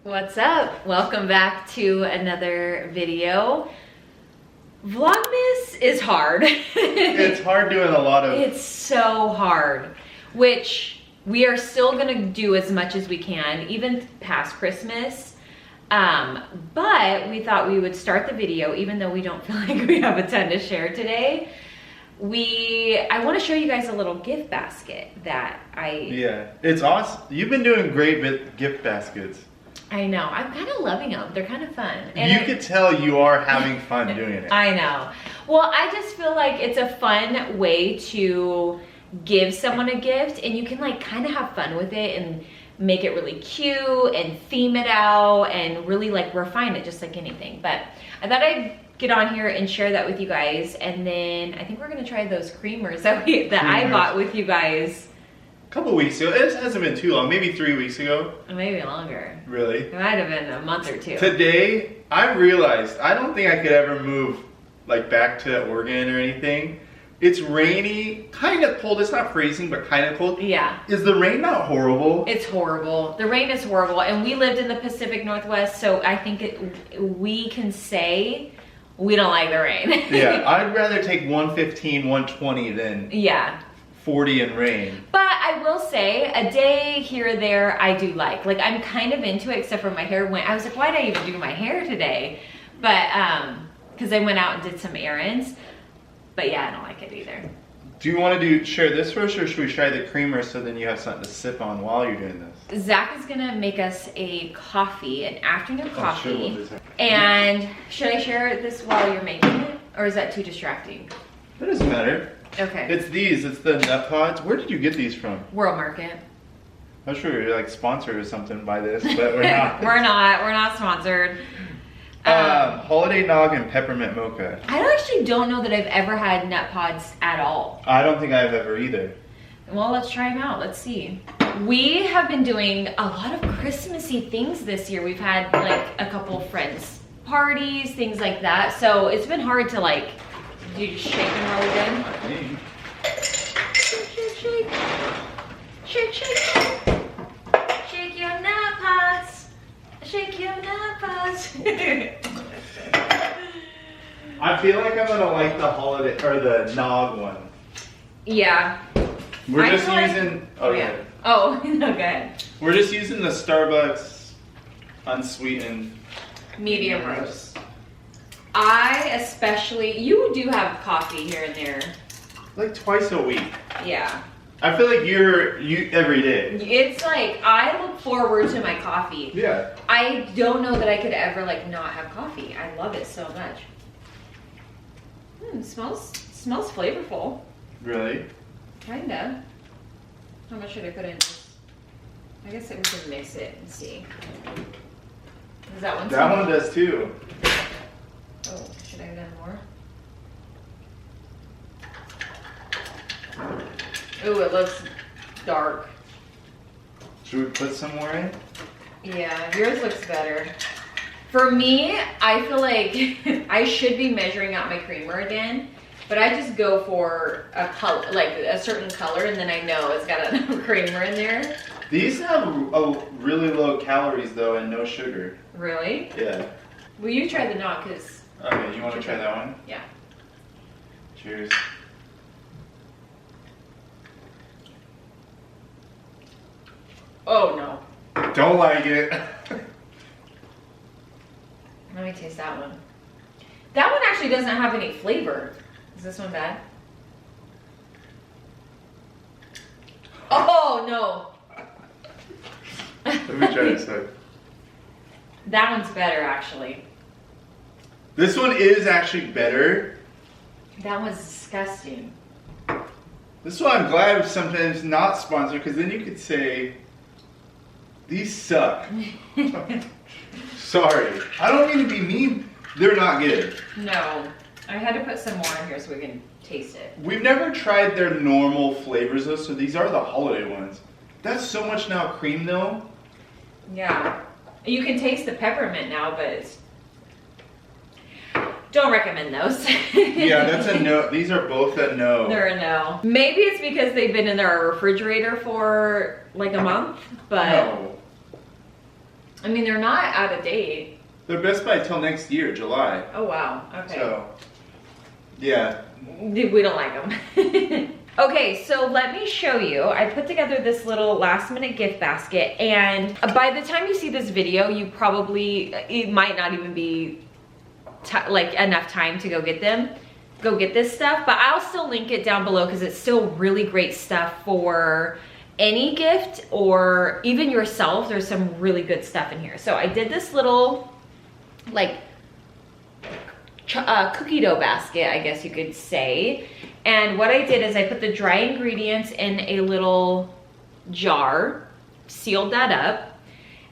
What's up? Welcome back to another video. Vlogmas is hard. It's hard doing a lot of... It's so hard, which we are still gonna do as much as we can, even past Christmas. But we thought we would start the video, even though we don't feel like we have a ton to share today. I want to show you guys a little gift basket that Yeah, it's awesome. You've been doing great with gift baskets. I know. I'm kind of loving them. They're kind of fun. And you could tell you are having fun doing it. I know. Well, I just feel like it's a fun way to give someone a gift, and you can like kind of have fun with it and make it really cute and theme it out and really like refine it just like anything. But I thought I'd get on here and share that with you guys, and then I think we're gonna try those creamers that I bought with you guys a couple weeks ago. It hasn't been too long, maybe 3 weeks ago. Maybe longer. Really? It might have been a month or two. Today, I realized I don't think I could ever move like back to Oregon or anything. It's rainy, kind of cold. It's not freezing, but kind of cold. Yeah. Is the rain not horrible? It's horrible. The rain is horrible, and we lived in the Pacific Northwest, so I think we can say we don't like the rain. Yeah, I'd rather take 115, 120 than 40 and rain. But I will say, a day here or there, I do like. Like, I'm kind of into it, except for my hair went. I was like, why did I even do my hair today? But, because I went out and did some errands. But yeah, I don't like it either. Do you want to share this first, or should we try the creamer so then you have something to sip on while you're doing this? Zach is gonna make us a coffee, an afternoon coffee. Sure. And should I share this while you're making it? Or is that too distracting? That doesn't matter. Okay. It's the nut pods. Where did you get these from? World Market. I'm sure you're like sponsored or something by this, but we're not. We're not sponsored. Holiday Nog and Peppermint Mocha. I actually don't know that I've ever had nut pods at all. I don't think I've ever either. Well, let's try them out. Let's see. We have been doing a lot of Christmassy things this year. We've had like a couple friends parties, things like that. So it's been hard to like, do you just shake them really good? I think. Shake, shake, shake. Shake, shake. Shake your nut pods. Shake your nut pods. I feel like I'm gonna like the holiday or the Nog one. Yeah. We're just using. Oh, no, good. We're just using the Starbucks unsweetened Medium roast. You do have coffee here and there. like twice a week. Yeah. I feel like you every day. It's like, I look forward to my coffee. Yeah. I don't know that I could ever like not have coffee. I love it so much. Smells flavorful. Really? Kinda. How much should I put in this? I guess we can mix it and see. Does that one That one does too. Oh, should I have done more? Ooh, it looks dark. Should we put some more in? Yeah, yours looks better. For me, I feel like I should be measuring out my creamer again, but I just go for a color, like a certain color, and then I know it's got enough creamer in there. These have a really low calories though and no sugar. Really? Yeah. Well, you try the knot, because... Okay, you want to try that one? Yeah. Cheers. Oh, no. Don't like it. Let me taste that one. That one actually doesn't have any flavor. Is this one bad? Oh, no. Let me try this one. That one's better, actually. This one is actually better. That one's disgusting. This is why I'm glad I'm sometimes not sponsored, because then you could say, these suck. Sorry. I don't mean to be mean. They're not good. No. I had to put some more in here so we can taste it. We've never tried their normal flavors though, so these are the holiday ones. That's so much now cream though. Yeah. You can taste the peppermint now, but it's... Don't recommend those. Yeah, that's a no. These are both a no. They're a no. Maybe it's because they've been in our refrigerator for like a month, but... No. I mean, they're not out of date. They're Best Buy till next year, July. Oh, wow. Okay. So, yeah. We don't like them. Okay, so let me show you. I put together this little last minute gift basket, and by the time you see this video, it might not even be like enough time to go get this stuff, but I'll still link it down below because it's still really great stuff for any gift or even yourself. There's some really good stuff in here. So I did this little like cookie dough basket, I guess you could say. And what I did is I put the dry ingredients in a little jar, sealed that up,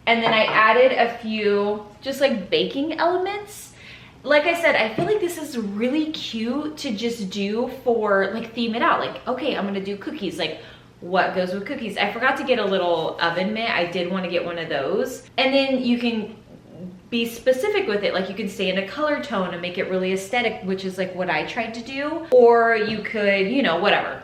and then I added a few just like baking elements. Like I said, I feel like this is really cute to just do for like theme it out. Like, okay, I'm gonna do cookies. Like, what goes with cookies? I forgot to get a little oven mitt. I did want to get one of those. And then you can be specific with it. Like you can stay in a color tone and make it really aesthetic, which is like what I tried to do. Or you could, you know, whatever.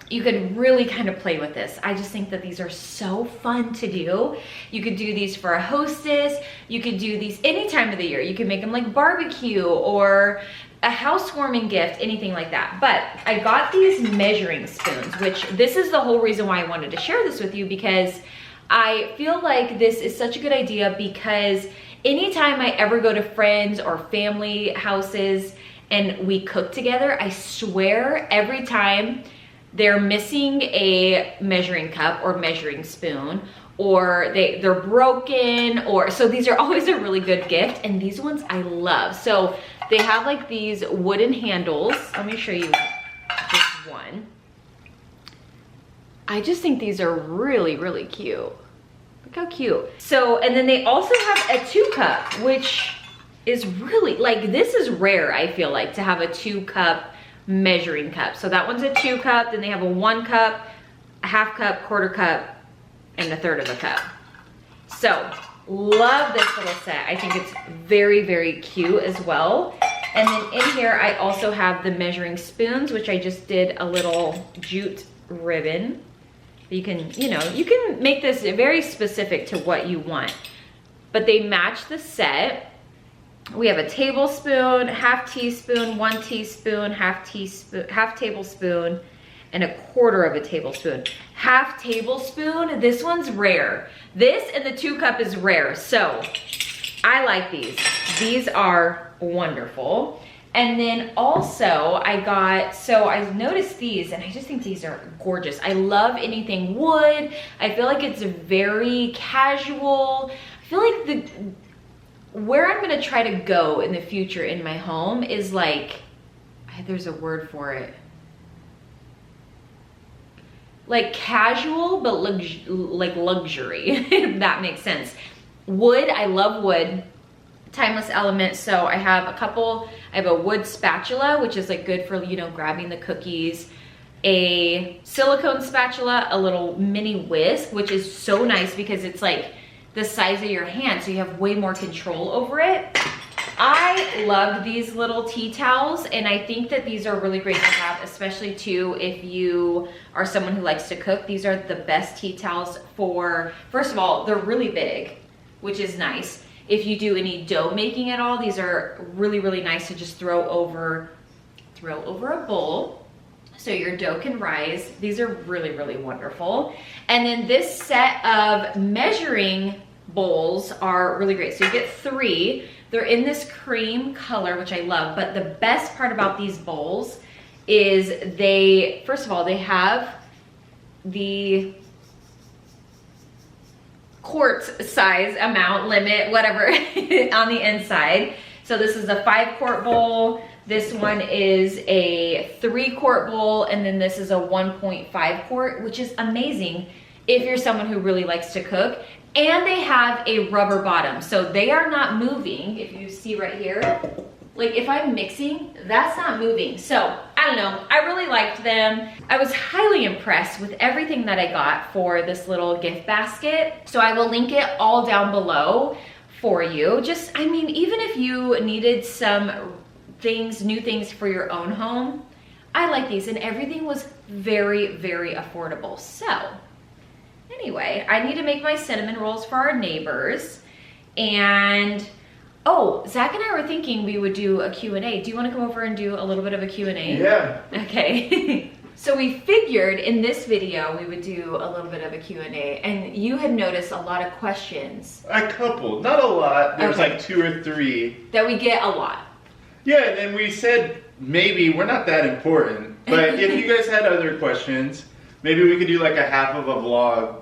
You could really kind of play with this. I just think that these are so fun to do. You could do these for a hostess. You could do these any time of the year. You can make them like barbecue or a housewarming gift, anything like that. But I got these measuring spoons, which this is the whole reason why I wanted to share this with you, because I feel like this is such a good idea, because anytime I ever go to friends or family houses and we cook together, I swear every time they're missing a measuring cup or measuring spoon, or they're broken, or so these are always a really good gift. And these ones I love. So they have like these wooden handles. Let me show you just one. I just think these are really, really cute. Look how cute. So, and then they also have a 2-cup, which is really, like, this is rare, I feel like, to have a 2-cup measuring cup. So that one's a 2-cup, then they have a 1-cup, a 1/2 cup, 1/4 cup, and a 1/3 of a cup. So, love this little set. I think it's very, very cute as well. And then in here, I also have the measuring spoons, which I just did a little jute ribbon. You can, you know, you can make this very specific to what you want, but they match the set. We have a tablespoon, 1/2 teaspoon, 1 teaspoon, 1/2 tablespoon, and 1/4 of a tablespoon. 1/2 tablespoon, this one's rare. This and the 2-cup is rare, so I like these. These are wonderful. And then also I noticed these, and I just think these are gorgeous. I love anything wood. I feel like it's very casual. I feel like where I'm gonna try to go in the future in my home is like, there's a word for it. Like casual, but like luxury, if that makes sense. Wood, I love wood. Timeless element. So I have a wood spatula, which is like good for, you know, grabbing the cookies, a silicone spatula, a little mini whisk, which is so nice because it's like the size of your hand, so you have way more control over it. I love these little tea towels, and I think that these are really great to have, especially too if you are someone who likes to cook. These are the best tea towels for, first of all, they're really big, which is nice. If you do any dough making at all, these are really, really nice to just throw over a bowl so your dough can rise. These are really, really wonderful. And then this set of measuring bowls are really great. So you get 3. They're in this cream color, which I love, but the best part about these bowls is first of all, they have the quart size amount limit, whatever, on the inside. So this is a 5-quart bowl. This one is a 3-quart bowl, and then this is a 1.5 quart, which is amazing if you're someone who really likes to cook. And they have a rubber bottom, so they are not moving. If you see right here, like if I'm mixing, that's not moving. So I don't know, I really liked them. I was highly impressed with everything that I got for this little gift basket. So I will link it all down below for you. Just, I mean, even if you needed some things, new things for your own home, I like these, and everything was very, very affordable. So Anyway, I need to make my cinnamon rolls for our neighbors. And, oh, Zach and I were thinking we would do a Q&A. Do you want to come over and do a little bit of a Q&A? Yeah. Okay. So we figured in this video we would do a little bit of a Q&A, and you had noticed a lot of questions. A couple, not a lot. There was Okay. like 2 or 3. That we get a lot. Yeah, and we said maybe we're not that important, but if you guys had other questions, maybe we could do like a half of a vlog.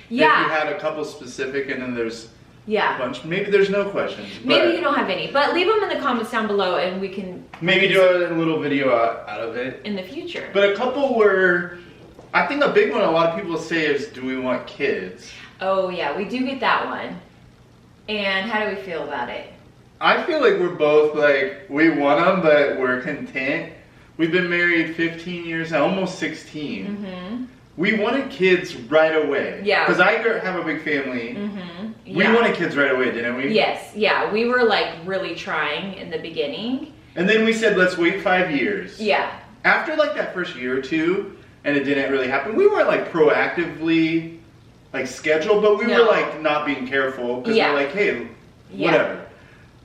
Yeah. If you had a couple specific and then there's a Yeah. bunch. Maybe there's no questions. Maybe you don't have any, but leave them in the comments down below and we can Maybe do a little video out of it. in the future. But a couple were, I think a big one a lot of people say is, do we want kids? Oh yeah, we do get that one. And how do we feel about it? I feel like we're both like, we want them, but we're content. We've been married 15 years now, almost 16. Mm-hmm. We wanted kids right away. Yeah. Because I have a big family. Mm-hmm. We Yeah. wanted kids right away, didn't we? Yes, yeah, we were like really trying in the beginning. And then we said, let's wait 5 years. Yeah. After like that first year or two, and it didn't really happen, we weren't like proactively like scheduled, but we No. were like not being careful because Yeah. we're like, hey, Yeah. whatever.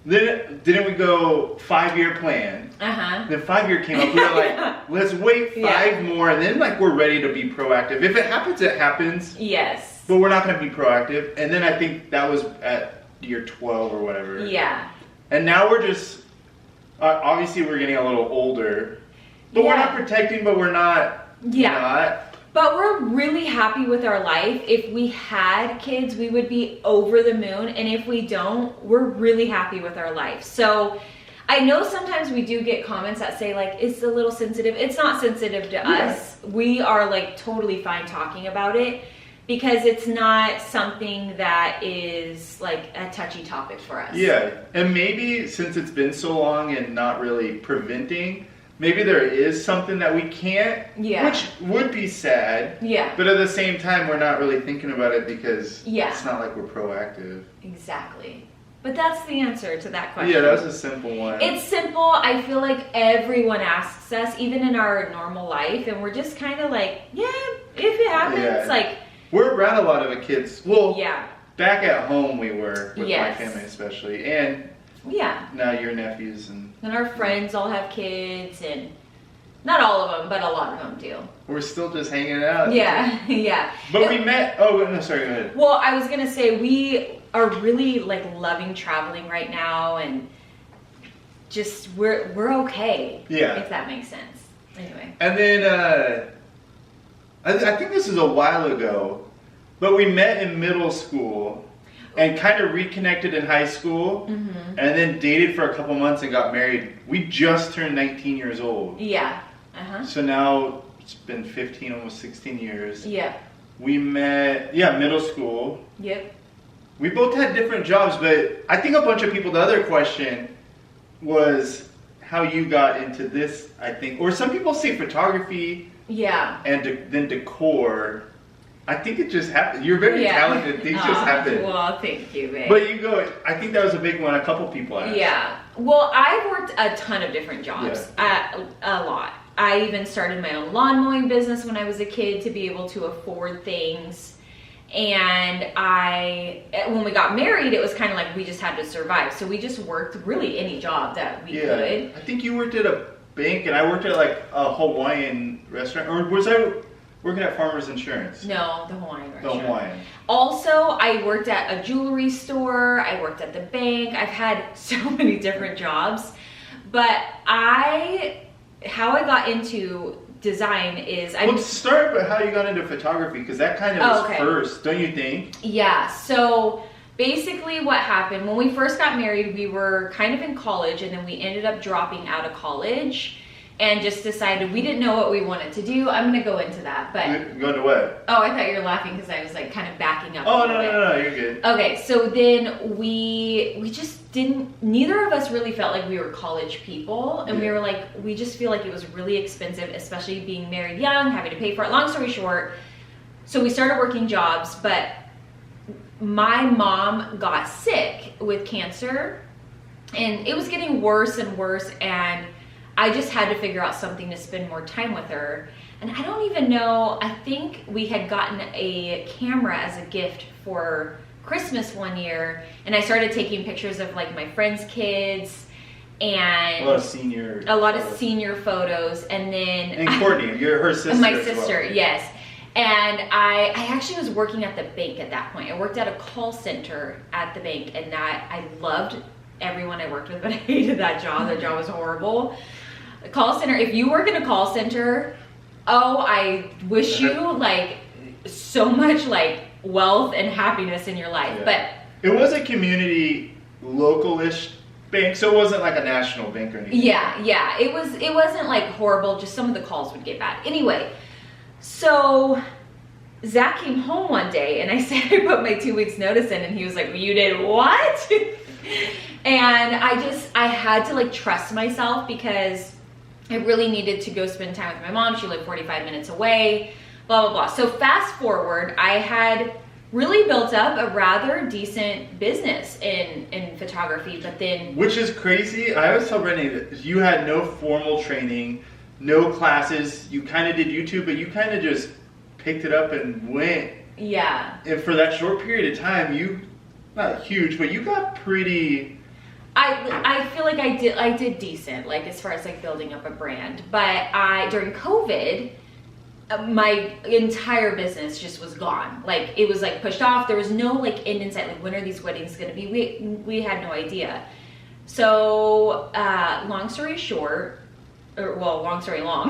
Then didn't we go 5-year plan? Uh-huh. Then 5-year came up. We were like, let's wait 5 more, and then like we're ready to be proactive. If it happens, it happens. Yes. But we're not going to be proactive. And then I think that was at year 12 or whatever. Yeah. And now we're just obviously we're getting a little older, but we're Yeah. not protecting, but we're not. Yeah. Not. But we're really happy with our life. If we had kids, we would be over the moon. And if we don't, we're really happy with our life. So I know sometimes we do get comments that say like, it's a little sensitive. It's not sensitive to us. We are like totally fine talking about it because it's not something that is like a touchy topic for us. Yeah. And maybe since it's been so long and not really preventing, maybe there is something that we can't, Yeah. which would be sad. Yeah, But at the same time, we're not really thinking about it because Yeah. it's not like we're proactive. exactly. But that's the answer to that question. Yeah, that was a simple one. It's simple. I feel like everyone asks us, even in our normal life, and we're just kind of like, yeah, if it happens, Yeah. like, We're around a lot of the kids. Well, yeah, back at home we were, with Yes. my family especially. And yeah. now your nephews and And our friends all have kids, and not all of them, but a lot of them do. we're still just hanging out. Yeah, yeah. But we met, oh, no, sorry, go ahead. Well, I was gonna say we are really like loving traveling right now, and just we're okay. Yeah. If that makes sense. Anyway. And then, I think this is a while ago, but we met in middle school and kind of reconnected in high school, Mm-hmm. and then dated for a couple months and got married. We just turned 19 years old. Yeah. Uh-huh. So now it's been 15, almost 16 years. Yeah. We met, middle school. Yep. We both had different jobs, but I think a bunch of people, the other question was how you got into this, I think. Or some people say photography Yeah. and then decor. I think it just happened. You're very talented. Things just happen. Well, thank you, babe. But you go, I think that was a big one. A couple people asked. Yeah. Well, I've worked a ton of different jobs. A lot. I even started my own lawn mowing business when I was a kid to be able to afford things. And when we got married, it was kind of like we just had to survive. So we just worked really any job that we could. I think you worked at a bank and I worked at like a Hawaiian restaurant. Or was I working at Farmers Insurance? No, the Hawaiian The restaurant. Hawaiian. Also, I worked at a jewelry store. I worked at the bank. I've had so many different jobs. But how I got into design is Well, start with how you got into photography, because that kind of was first, don't you think? Yeah, so basically what happened, when we first got married, we were kind of in college, and then we ended up dropping out of college and just decided we didn't know what we wanted to do. I'm going to go into that, but... Going to what? Oh, I thought you were laughing because I was like kind of backing up. Oh, no, you're good. Okay, so then we just didn't, neither of us really felt like we were college people, and we were like, we just feel like it was really expensive, especially being married young, having to pay for it. Long story short, so we started working jobs, but my mom got sick with cancer, and it was getting worse and worse, and I just had to figure out something to spend more time with her. And I don't even know, I think we had gotten a camera as a gift for Christmas one year, and I started taking pictures of like my friends' kids and a lot of senior photos, and then and Courtney, you're her sister. My as sister, well. yes. And I actually was working at the bank at that point. I worked at a call center at the bank, and that I loved everyone I worked with, but I hated that job. That job was horrible. A call center, if you work in a call center, oh, I wish you like so much like wealth and happiness in your life. Yeah. But it was a community local-ish bank, so it wasn't like a national bank or anything. Yeah, it wasn't like horrible, just some of the calls would get bad. Anyway, so Zach came home one day and I said I put my 2 weeks notice in, and he was like, well, you did what? And I had to like trust myself, because I really needed to go spend time with my mom. She lived 45 minutes away, blah, blah, blah. So fast forward, I had really built up a rather decent business in photography, but then... Which is crazy. I always tell Brittany that you had no formal training, no classes. You kind of did YouTube, but you kind of just picked it up and went. Yeah. And for that short period of time, you, not huge, but you got pretty... I feel like I did decent, like as far as like building up a brand. But during COVID, my entire business just was gone. Like it was like pushed off. There was no like end in sight. Like when are these weddings gonna be? We had no idea. So long story short, or well, long story long,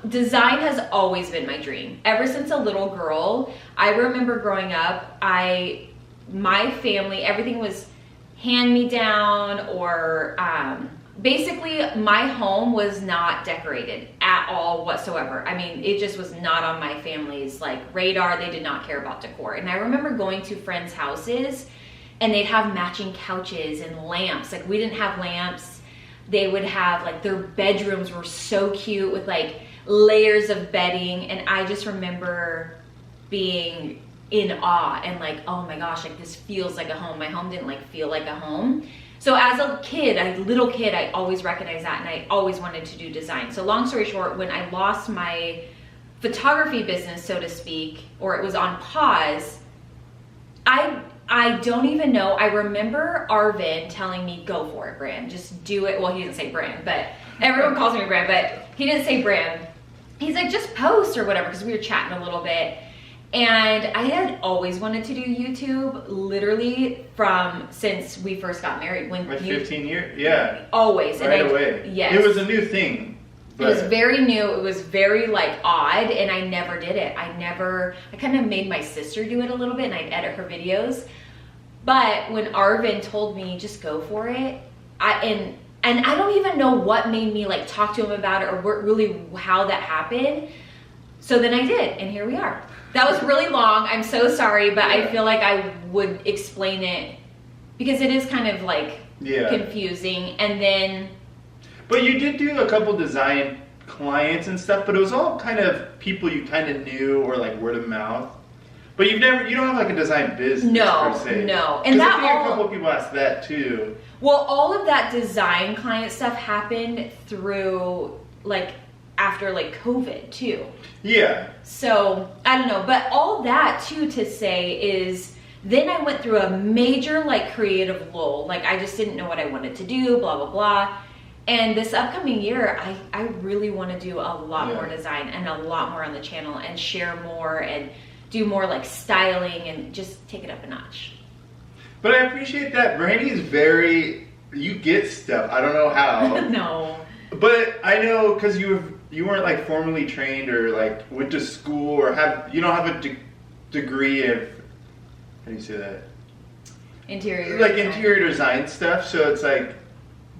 design has always been my dream. Ever since a little girl, I remember growing up, my family, everything was hand-me-down, or basically my home was not decorated at all whatsoever. I mean, it just was not on my family's like radar. They did not care about decor. And I remember going to friends' houses and they'd have matching couches and lamps. Like we didn't have lamps. They would have like their bedrooms were so cute with like layers of bedding, and I just remember being in awe and like, oh my gosh, like this feels like a home. My home didn't like feel like a home. So as a little kid, I always recognized that, and I always wanted to do design. So long story short, when I lost my photography business, so to speak, or it was on pause, I don't even know. I remember Arvin telling me, go for it, Brand. Just do it. Well, he didn't say Brand, but everyone calls me Brand, but he didn't say Brand. He's like, just post or whatever, because we were chatting a little bit. And I had always wanted to do YouTube, literally since we first got married. When like 15 years? Yeah. Always. Right away. Yes. It was a new thing. It was very new. It was very like odd, and I never did it. I kind of made my sister do it a little bit, and I'd edit her videos. But when Arvin told me just go for it, and I don't even know what made me like talk to him about it, or really how that happened. So then I did, and here we are. That was really long. I'm so sorry, but I feel like I would explain it because it is kind of like confusing. And then... But you did do a couple design clients and stuff, but it was all kind of people you kind of knew, or like word of mouth. But you don't have like a design business per se. No. And I think a couple people asked that too. Well, all of that design client stuff happened through like after like COVID too. Yeah. So I don't know, but all that too to say is then I went through a major like creative lull. Like I just didn't know what I wanted to do, blah, blah, blah. And this upcoming year, I really want to do a lot more design and a lot more on the channel and share more and do more like styling and just take it up a notch. But I appreciate that. Brandy's you get stuff. I don't know how. No. But I know because you weren't like formally trained or like went to school or you don't have a degree of, how do you say that? Interior design stuff. So it's like,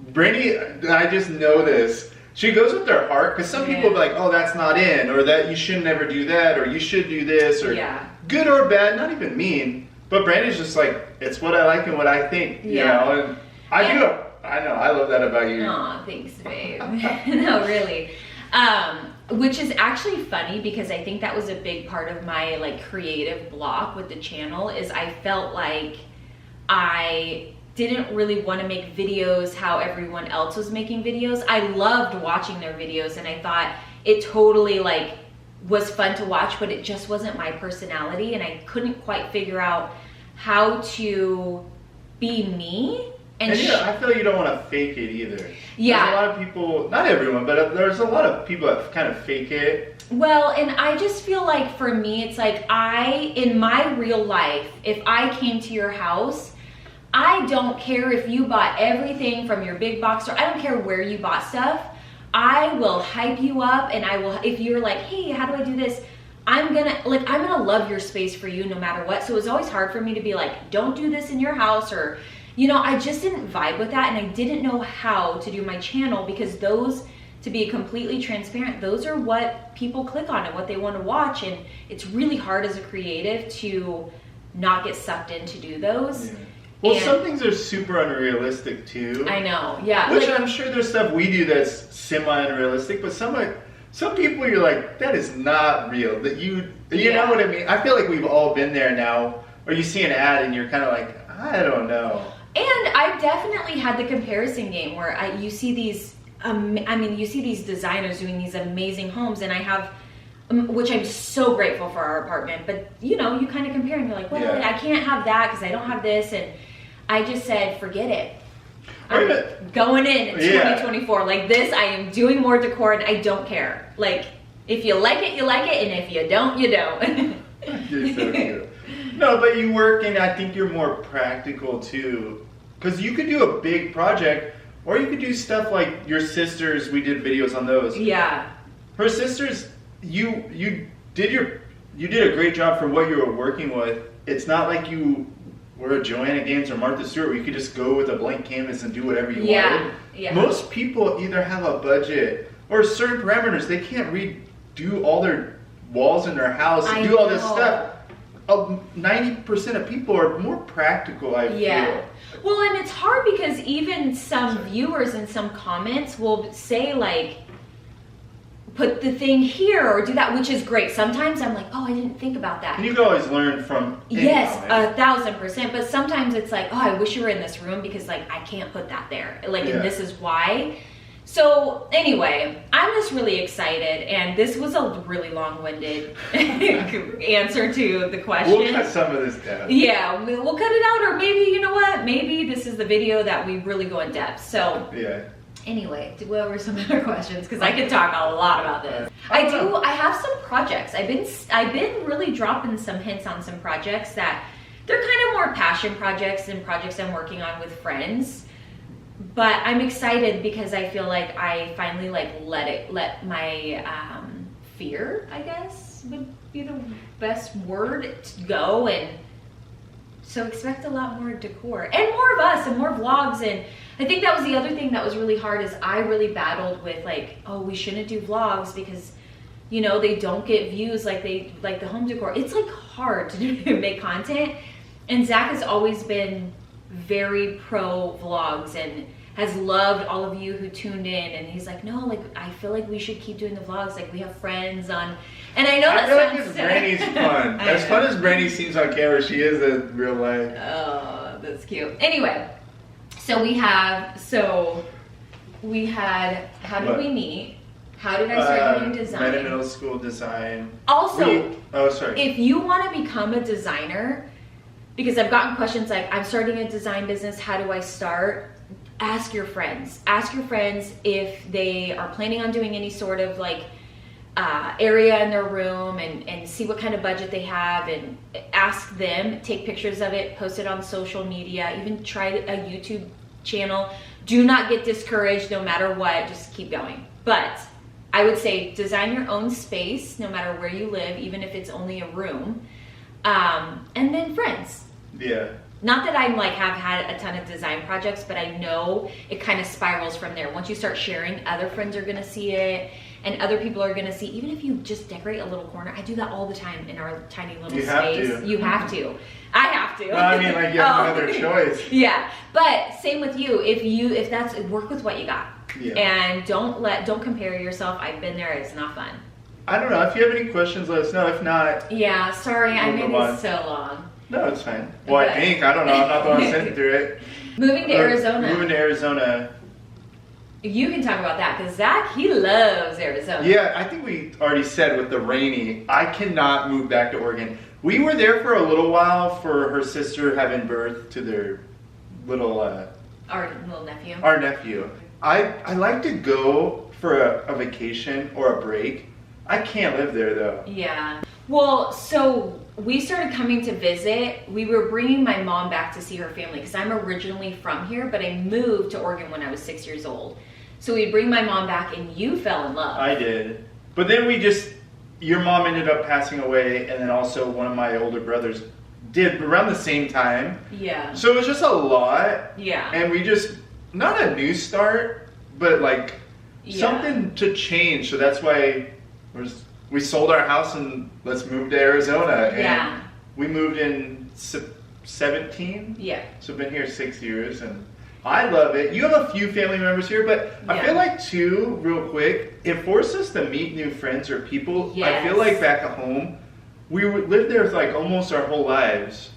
Brandy, I just know this. She goes with their heart, because some people will be like, oh, that's not in, or that you should never do that, or you should do this, or good or bad, not even mean. But Brandy's just like, it's what I like and what I think, you know. And I know, I love that about you. Aw, thanks, babe. No, really. Which is actually funny, because I think that was a big part of my like creative block with the channel, is I felt like I didn't really want to make videos how everyone else was making videos. I loved watching their videos, and I thought it totally like was fun to watch, but it just wasn't my personality, and I couldn't quite figure out how to be me. And I feel like you don't want to fake it either. Yeah. There's a lot of people, not everyone, but there's a lot of people that kind of fake it. Well, and I just feel like for me, it's like in my real life, if I came to your house, I don't care if you bought everything from your big box store. I don't care where you bought stuff. I will hype you up, and I will, if you're like, hey, how do I do this? I'm gonna love your space for you no matter what. So it was always hard for me to be like, don't do this in your house, or, you know, I just didn't vibe with that, and I didn't know how to do my channel, because those, to be completely transparent, those are what people click on and what they want to watch, and it's really hard as a creative to not get sucked in to do those. Yeah. Well, some things are super unrealistic too. I know, yeah. Which I'm sure there's stuff we do that's semi-unrealistic, but some people you're like, that is not real. That you know what I mean? I feel like we've all been there now, or you see an ad and you're kind of like, I don't know. And I've definitely had the comparison game where you see these, you see these designers doing these amazing homes, and I have, which I'm so grateful for our apartment, but you know, you kind of compare and you're like, well, I can't have that because I don't have this, and I just said, forget it. I'm going in 2024 like this. I am doing more decor, and I don't care. Like, if you like it, you like it, and if you don't, you don't. You're so cute. No, but you work, and I think you're more practical too, because you could do a big project, or you could do stuff like your sisters. We did videos on those. Yeah. Her sisters, you did a great job for what you were working with. It's not like you were a Joanna Gaines or Martha Stewart where you could just go with a blank canvas and do whatever you wanted. Yeah. Most people either have a budget or certain parameters. They can't redo all their walls in their house and do all this stuff. 90% of people are more practical, I feel. Well, and it's hard because even some viewers in some comments will say like, put the thing here or do that, which is great. Sometimes I'm like, oh, I didn't think about that. And you can always learn from any comment. 1,000%. But sometimes it's like, oh, I wish you were in this room because like I can't put that there. Like, and this is why. So anyway, I'm just really excited, and this was a really long-winded answer to the question. We'll cut some of this down. Yeah, we'll cut it out, or maybe, you know what? Maybe this is the video that we really go in depth. So anyway, to go over some other questions, because I could talk a lot about this. I have some projects. I've been really dropping some hints on some projects that they're kind of more passion projects and projects I'm working on with friends. But I'm excited because I feel like I finally like let my fear, I guess would be the best word, go. And so expect a lot more decor and more of us and more vlogs. And I think that was the other thing that was really hard, is I really battled with like, oh, we shouldn't do vlogs because, you know, they don't get views like the home decor. It's like hard to make content. And Zach has always been very pro vlogs and has loved all of you who tuned in, and he's like, no, like I feel like we should keep doing the vlogs, like we have friends on. And I know that sounds like Brandy's fun. As fun as Brandy seems on camera, she is in real life. Oh, that's cute. Anyway, so we had how did we meet? How did I start doing design? Met in middle school design. Also, if you want to become a designer, because I've gotten questions like, I'm starting a design business, how do I start? Ask your friends. Ask your friends if they are planning on doing any sort of like area in their room, and see what kind of budget they have, and ask them, take pictures of it, post it on social media, even try a YouTube channel. Do not get discouraged no matter what, just keep going. But I would say design your own space no matter where you live, even if it's only a room. And then friends. Yeah. Not that I'm like have had a ton of design projects, but I know it kind of spirals from there. Once you start sharing, other friends are gonna see it, and other people are gonna see, even if you just decorate a little corner. I do that all the time in our tiny little space. You have to. I have to. No, I mean, like, you have no other choice. Yeah, but same with you. If that's, work with what you got. Yeah. And don't compare yourself. I've been there. It's not fun. I don't know. If you have any questions, let us know. If not, yeah, sorry, I made it so long. No, it's fine. Well, I think, I don't know. I'm not the one sitting through it. Moving to Arizona. Moving to Arizona. You can talk about that because Zach, he loves Arizona. Yeah, I think we already said with the rainy, I cannot move back to Oregon. We were there for a little while for her sister having birth to their little... our little nephew. Our nephew. I like to go for a vacation or a break. I can't live there though. Yeah. Well, so we started coming to visit. We were bringing my mom back to see her family because I'm originally from here, but I moved to Oregon when I was 6 years old. So we'd bring my mom back and you fell in love. I did. But then your mom ended up passing away, and then also one of my older brothers did around the same time. Yeah. So it was just a lot. Yeah. And we just, not a new start, but like something to change. So that's why we sold our house and let's move to Arizona. And we moved in 17. Yeah. So I've been here 6 years and I love it. You have a few family members here, but I feel like too, real quick, it forced us to meet new friends or people. Yes. I feel like back at home, we lived there like almost our whole lives.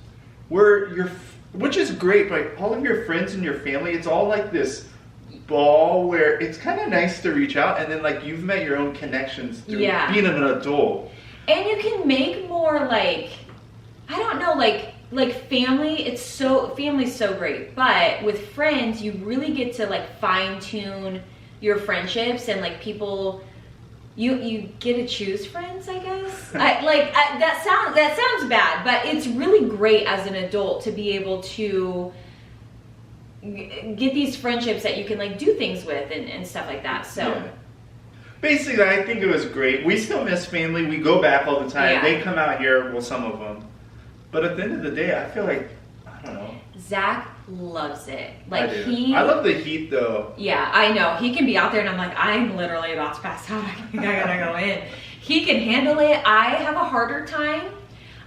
Which is great, but all of your friends and your family, it's all like this ball where it's kind of nice to reach out, and then like you've met your own connections through being an adult. And you can make more like, I don't know, like family, family's so great, but with friends, you really get to like fine tune your friendships and like people, you get to choose friends, I guess. That sounds bad, but it's really great as an adult to be able to get these friendships that you can like do things with and stuff like that. So basically, I think it was great. We still miss family. We go back all the time. Yeah. They come out here, well, some of them. But at the end of the day, I feel like, I don't know. Zach loves it. Like I love the heat though. Yeah, I know. He can be out there and I'm like, I'm literally about to pass out. I think I gotta go in. He can handle it. I have a harder time.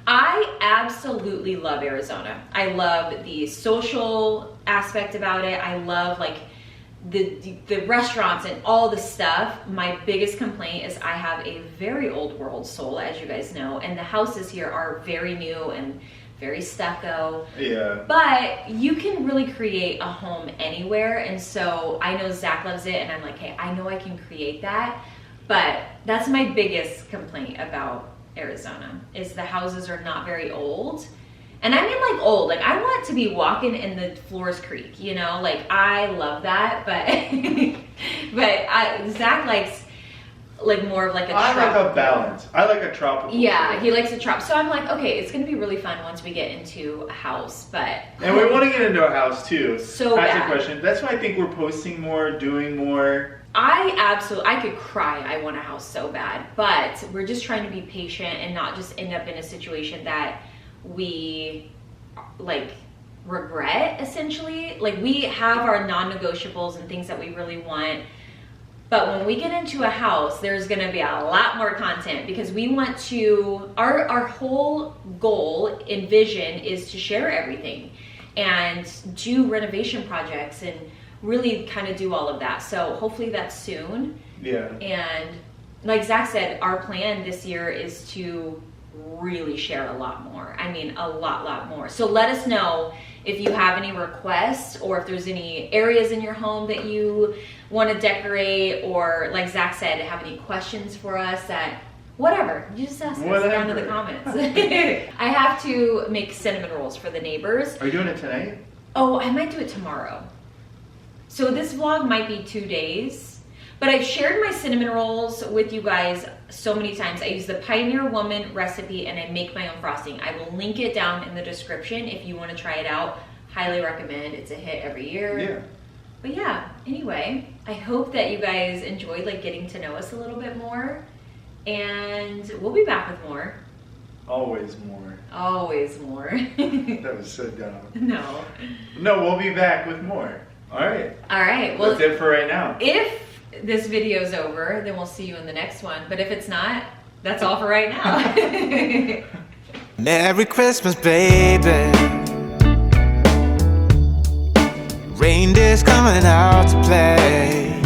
I absolutely love Arizona. I love the social aspect about it. I love like the restaurants and all the stuff. My biggest complaint is I have a very old world soul, as you guys know, and the houses here are very new and very stucco. Yeah. But you can really create a home anywhere, and so I know Zach loves it, and I'm like, hey, I know I can create that. But that's my biggest complaint about Arizona, is the houses are not very old. And I mean like old, like I want to be walking in the Flores Creek, you know, like I love that, but Zach likes like more of like a tropical. I like a balance. I like a tropical. Yeah, he likes a trop. So I'm like, okay, it's gonna be really fun once we get into a house, but. And we want to get into a house too. So that's bad. a question. That's why I think we're posting more, doing more. I could cry. I want a house so bad, but we're just trying to be patient and not just end up in a situation that we like regret, essentially. Like we have our non-negotiables and things that we really want, but when we get into a house, there's going to be a lot more content because we want to, our whole goal and vision is to share everything and do renovation projects and really kind of do all of that. So hopefully that's soon. Yeah. And like Zach said, our plan this year is to really share a lot more. I mean, a lot more. So let us know if you have any requests or if there's any areas in your home that you want to decorate, or like Zach said, have any questions for us that whatever, you just ask us down in the comments. I have to make cinnamon rolls for the neighbors. Are you doing it tonight? Oh, I might do it tomorrow. So this vlog might be 2 days, but I've shared my cinnamon rolls with you guys so many times. I use the Pioneer Woman recipe and I make my own frosting. I will link it down in the description if you want to try it out. Highly recommend. It's a hit every year. Yeah. But yeah, anyway, I hope that you guys enjoyed like getting to know us a little bit more, and we'll be back with more. Always more. Always more. That was so dumb. No, we'll be back with more. All right. All right. Well, that's it for right now. If this video's over, then we'll see you in the next one. But if it's not, that's all for right now. Merry Christmas, baby. Reindeer's coming out to play.